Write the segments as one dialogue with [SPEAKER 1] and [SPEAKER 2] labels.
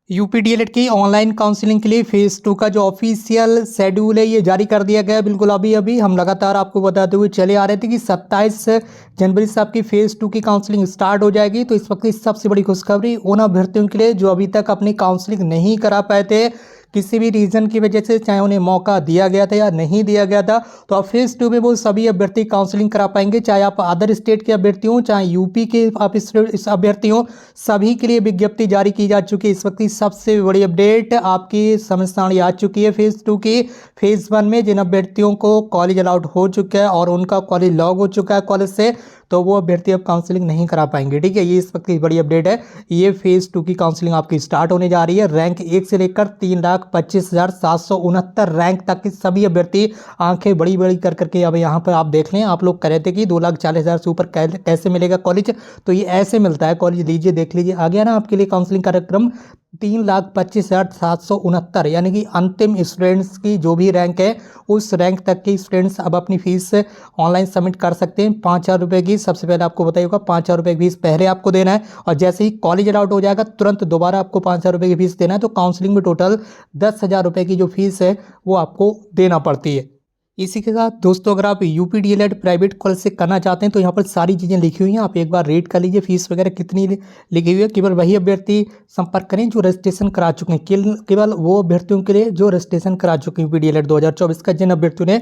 [SPEAKER 1] UP DElEd की online counselling के लिए फेज़ 2 का जो ऑफिशियल शेड्यूल है ये जारी कर दिया गया है। बिल्कुल अभी अभी हम लगातार आपको बताते हुए चले आ रहे थे कि 27 जनवरी से आपकी फेज़ 2 की काउंसलिंग स्टार्ट हो जाएगी। तो इस वक्त की सबसे बड़ी खुशखबरी उन अभ्यर्थियों के लिए जो अभी तक अपनी काउंसलिंग नहीं करा पाए थे, किसी भी रीज़न की वजह से, चाहे उन्हें मौका दिया गया था या नहीं दिया गया था। तो अब फेज़ 2 में वो सभी अभ्यर्थी काउंसलिंग करा पाएंगे, चाहे आप अदर स्टेट के अभ्यर्थी हों, चाहे यूपी के आप इस अभ्यर्थी हों। सभी के लिए विज्ञप्ति जारी की जा चुकी है। इस वक्त की सबसे बड़ी अपडेट आपकी समझ सामने आ चुकी है फेज़ 2 की। फेज़ 1 में जिन अभ्यर्थियों को कॉलेज अलाउड हो चुका है और उनका कॉलेज लॉग हो चुका है कॉलेज से, तो वो अभ्यर्थी अब काउंसलिंग नहीं करा पाएंगे। ठीक है, ये इस वक्त की बड़ी अपडेट है। ये फेज़ 2 की काउंसलिंग आपकी स्टार्ट होने जा रही है। रैंक 1 से लेकर 3,25,769 रैंक तक के सभी अभ्यर्थी आंखें बड़ी बड़ी कर करके अब यहाँ पर आप देख लें। आप लोग कह रहे थे कि 2,40,000 से ऊपर कैसे मिलेगा कॉलेज, तो ये ऐसे मिलता है कॉलेज। लीजिए देख लीजिए, आ गया ना आपके लिए काउंसलिंग कार्यक्रम। 3,25,769 यानी कि अंतिम स्टूडेंट्स की जो भी रैंक है उस रैंक तक के स्टूडेंट्स अब अपनी फीस ऑनलाइन सबमिट कर सकते हैं। 5,000 रुपये की, सबसे पहले आपको बताइए होगा 5,000 रुपये की फीस पहले आपको देना है, और जैसे ही कॉलेज अलाउट हो जाएगा तुरंत दोबारा आपको 5,000 रुपये की फीस देना है। तो काउंसलिंग में टोटल 10,000 रुपये की जो फीस है वो आपको देना पड़ती है। इसी के साथ दोस्तों, अगर आप यूपी डीएलएड प्राइवेट कॉलेज से करना चाहते हैं तो यहाँ पर सारी चीज़ें लिखी हुई हैं, आप एक बार रीड कर लीजिए। फीस वगैरह कितनी लिखी हुई है। केवल वही अभ्यर्थी संपर्क करें जो रजिस्ट्रेशन करा चुके हैं। केवल वो अभ्यर्थियों के लिए जो रजिस्ट्रेशन करा चुके हैं यूपी डीएलएड 2024 का। जिन अभ्यर्थियों ने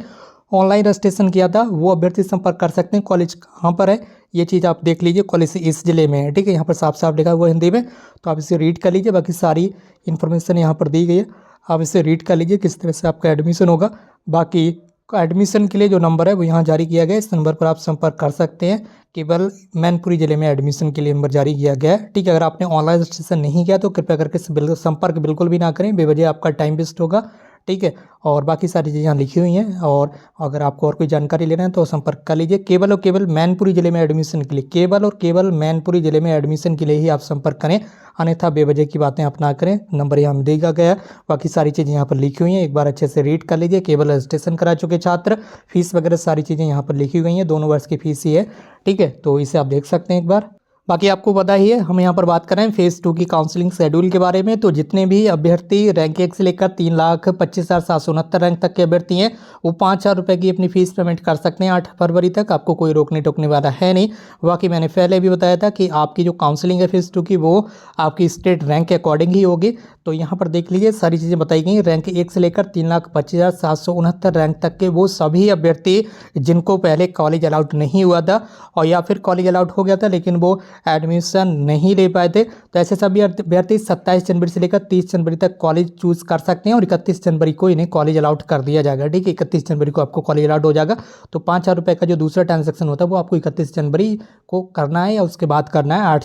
[SPEAKER 1] ऑनलाइन रजिस्ट्रेशन किया था वो अभ्यर्थी संपर्क कर सकते हैं। कॉलेज कहाँ पर है ये चीज़ आप देख लीजिए। कॉलेज इस जिले में है। ठीक है, यहाँ पर साफ साफ लिखा हुआ है हिंदी में, तो आप इसे रीड कर लीजिए। बाकी सारी इन्फॉर्मेशन यहाँ पर दी गई है, आप इसे रीड कर लीजिए किस तरह से आपका एडमिशन होगा। बाकी एडमिशन के लिए जो नंबर है वो यहाँ जारी किया गया है, इस नंबर पर आप संपर्क कर सकते हैं। केवल मैनपुरी जिले में एडमिशन के लिए नंबर जारी किया गया है। ठीक है, अगर आपने ऑनलाइन रजिस्ट्रेशन नहीं किया तो कृपया करके संपर्क बिल्कुल भी ना करें, बेवजह आपका टाइम वेस्ट होगा। ठीक है, और बाकी सारी चीज़ें यहाँ लिखी हुई हैं, और अगर आपको और कोई जानकारी लेना है तो संपर्क कर लीजिए। केवल और केवल मैनपुरी जिले में एडमिशन के लिए, केवल और केवल मैनपुरी जिले में एडमिशन के लिए ही आप संपर्क करें, अन्यथा बेवजह की बातें आप ना करें। नंबर यहाँ दिया गया है, बाकी सारी चीज़ें यहाँ पर लिखी हुई हैं, एक बार अच्छे से रीड कर लीजिए। केवल रजिस्ट्रेशन करा चुके छात्र, फीस वगैरह सारी चीज़ें यहाँ पर लिखी हुई हैं, 2 वर्ष की फीस ही है। ठीक है, तो इसे आप देख सकते हैं एक बार। बाकी आपको पता ही है, हम यहाँ पर बात कर रहे हैं फेज़ 2 की काउंसलिंग शेड्यूल के बारे में। तो जितने भी अभ्यर्थी रैंक 1 से लेकर 3,25,769 रैंक तक के अभ्यर्थी हैं वो 5,000 रुपये की अपनी फ़ीस पेमेंट कर सकते हैं 8 फरवरी तक। आपको कोई रोकने टोकने वाला है नहीं। बाकी मैंने पहले भी बताया था कि आपकी जो काउंसलिंग है फेज़ 2 की वो आपकी स्टेट रैंक के अकॉर्डिंग ही होगी। तो यहाँ पर देख लीजिए सारी चीज़ें बताई गई। रैंक 1 से लेकर 3,25,769 रैंक तक के वो सभी अभ्यर्थी जिनको पहले कॉलेज अलाउट नहीं हुआ था, और या फिर कॉलेज अलाउट हो गया था लेकिन वो एडमिशन नहीं ले पाए थे, तो ऐसे सभी अभ्यर्थी 27 जनवरी से लेकर 30 जनवरी तक कॉलेज चूज कर सकते हैं, और 31 जनवरी को इन्हें कॉलेज अलाउट कर दिया जाएगा। ठीक है, 31 जनवरी को आपको कॉलेज अलाउट हो जाएगा। तो 5,000 रुपये का जो दूसरा ट्रांजेक्शन होता है वो आपको 31 जनवरी को करना है, या उसके बाद करना है 8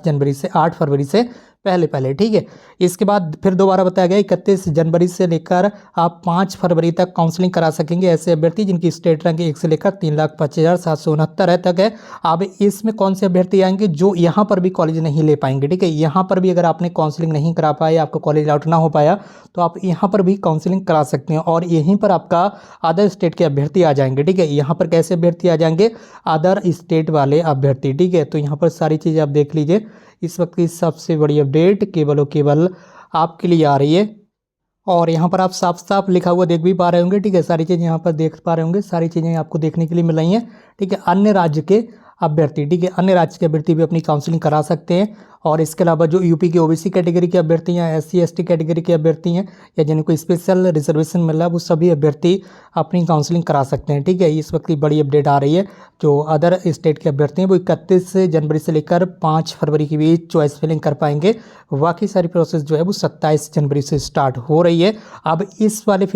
[SPEAKER 1] फरवरी से पहले। ठीक है, इसके बाद फिर दोबारा बताया गया 31 जनवरी से लेकर आप 5 फरवरी तक काउंसलिंग करा सकेंगे ऐसे अभ्यर्थी जिनकी स्टेट रैंक 1 से लेकर 3,25,769 तक है। अब इसमें कौन से अभ्यर्थी आएंगे जो यहाँ पर भी कॉलेज नहीं ले पाएंगे। ठीक है, यहाँ पर भी अगर आपने काउंसलिंग नहीं करा पाया, आपका कॉलेज आउट ना हो पाया, तो आप यहाँ पर भी काउंसलिंग करा सकते हैं, और यहीं पर आपका अदर स्टेट के अभ्यर्थी आ जाएंगे। ठीक है, यहाँ पर कैसे अभ्यर्थी आ जाएंगे, अदर स्टेट वाले अभ्यर्थी। ठीक है, तो यहाँ पर सारी चीज़ें आप देख लीजिए। इस वक्त की सबसे बड़ी अपडेट केवल और केवल आपके लिए आ रही है, और यहाँ पर आप साफ साफ लिखा हुआ देख भी पा रहे होंगे। ठीक है, सारी चीज़ें यहाँ पर देख पा रहे होंगे, सारी चीज़ें आपको देखने के लिए मिल रही हैं। ठीक है, अन्य राज्य के अभ्यर्थी, ठीक है, अन्य राज्य के अभ्यर्थी भी अपनी काउंसलिंग करा सकते हैं। और इसके अलावा जो यूपी के ओबीसी कैटेगरी के अभ्यर्थी हैं, SC ST कैटेगरी के अभ्यर्थी हैं, या जिनको स्पेशल रिजर्वेशन मिल रहा है, वो सभी अभ्यर्थी अपनी काउंसलिंग करा सकते हैं। ठीक है, इस वक्त की बड़ी अपडेट आ रही है। जो अदर स्टेट के अभ्यर्थी हैं वो 31 जनवरी से लेकर 5 फरवरी के बीच चॉइस फिलिंग कर पाएंगे। बाकी सारी प्रोसेस जो है वो 27 जनवरी से स्टार्ट हो रही है। अब इस वाले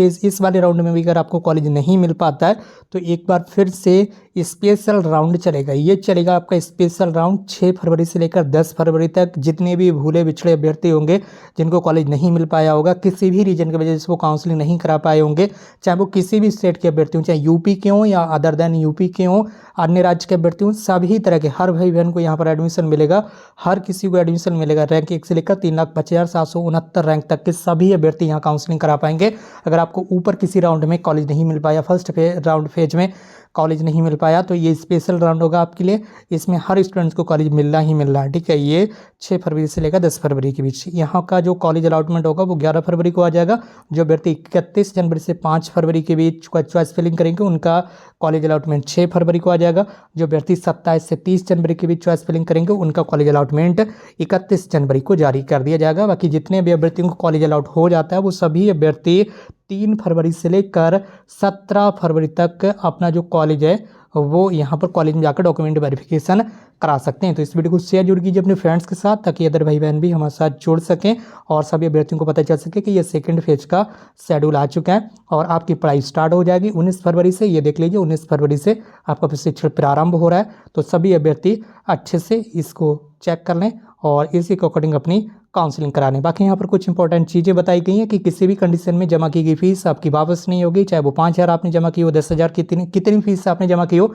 [SPEAKER 1] राउंड में भी अगर आपको कॉलेज नहीं मिल पाता है तो एक बार फिर से स्पेशल राउंड चलेगा। ये चलेगा आपका स्पेशल राउंड 6 फरवरी से लेकर 10 फरवरी तक। जितने भी भूले बिछड़े अभ्यर्थी होंगे जिनको कॉलेज नहीं मिल पाया होगा, किसी भी रीजन की वजह से वो काउंसलिंग नहीं करा पाए होंगे, चाहे वो किसी भी स्टेट के अभ्यर्थी हों, चाहे यूपी के हों या अदर देन यूपी के हों, अन्य राज्य के अभ्यर्थी हों, सभी तरह के हर भाई बहन को यहाँ पर एडमिशन मिलेगा। हर किसी को एडमिशन मिलेगा। रैंक 1 से लेकर 3,25,769 रैंक तक के सभी अभ्यर्थी यहाँ काउंसलिंग करा पाएंगे। अगर आपको ऊपर किसी राउंड में कॉलेज नहीं मिल पाया, फर्स्ट राउंड फेज में कॉलेज नहीं मिल पाया तो ये स्पेशल राउंड होगा आपके लिए। इसमें हर स्टूडेंट्स को कॉलेज मिलना ही मिल रहा है, ठीक है। ये 6 फरवरी से लेकर 10 फरवरी के बीच यहाँ का जो कॉलेज अलॉटमेंट होगा वो 11 फरवरी को आ जाएगा। जो अभ्यर्थी 31 जनवरी से 5 फरवरी के बीच चॉइस फिलिंग करेंगे उनका कॉलेज अलॉटमेंट 6 फरवरी को आ जाएगा। जो अभ्यर्थी 27 से 30 जनवरी के बीच चॉइस फिलिंग करेंगे उनका कॉलेज अलॉटमेंट 31 जनवरी को जारी कर दिया जाएगा। बाकी जितने भी अभ्यर्थियों को कॉलेज अलॉट हो जाता है वो सभी अभ्यर्थी 3 फरवरी से लेकर 17 फरवरी तक अपना जो कॉलेज है वो यहाँ पर कॉलेज में जाकर डॉक्यूमेंट वेरिफिकेशन करा सकते हैं। तो इस वीडियो को शेयर जरूर कीजिए अपने फ्रेंड्स के साथ ताकि अदर भाई बहन भी हमारे साथ जुड़ सकें और सभी अभ्यर्थियों को पता चल सके कि ये सेकंड फेज का शेड्यूल आ चुका है और आपकी पढ़ाई स्टार्ट हो जाएगी 19 फरवरी से। ये देख लीजिए 19 फरवरी से आपका प्रशिक्षण प्रारंभ हो रहा है। तो सभी अभ्यर्थी अच्छे से इसको चेक कर लें और इसी के अकॉर्डिंग अपनी काउंसलिंग कराने। बाकी यहाँ पर कुछ इंपॉर्टेंट चीज़ें बताई गई हैं कि किसी भी कंडीशन में जमा की गई फीस आपकी वापस नहीं होगी, चाहे वो 5,000 आपने जमा की हो, 10,000 कितनी फीस आपने जमा की हो,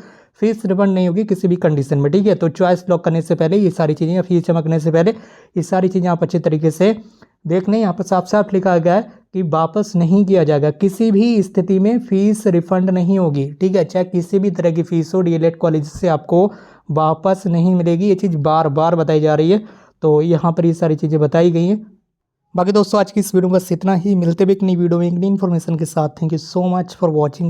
[SPEAKER 1] फीस रिफंड नहीं होगी किसी भी कंडीशन में, ठीक है। तो चॉइस लॉक करने से पहले ये सारी चीज़ें या फीस जमा करने से पहले ये सारी चीज़ें आप अच्छे तरीके से देख लें। यहाँ पर साफ साफ लिखा गया है कि वापस नहीं किया जाएगा, किसी भी स्थिति में फीस रिफंड नहीं होगी, ठीक है। चाहे किसी भी तरह की फीस हो डीएलएड कॉलेज से आपको वापस नहीं मिलेगी, ये चीज़ बार बार बताई जा रही है। तो यहाँ पर ये सारी चीज़ें बताई गई हैं। बाकी दोस्तों आज की इस वीडियो में बस इतना ही, मिलते भी एक नई वीडियो में एक नई इन्फॉर्मेशन के साथ। Thank you so much for watching.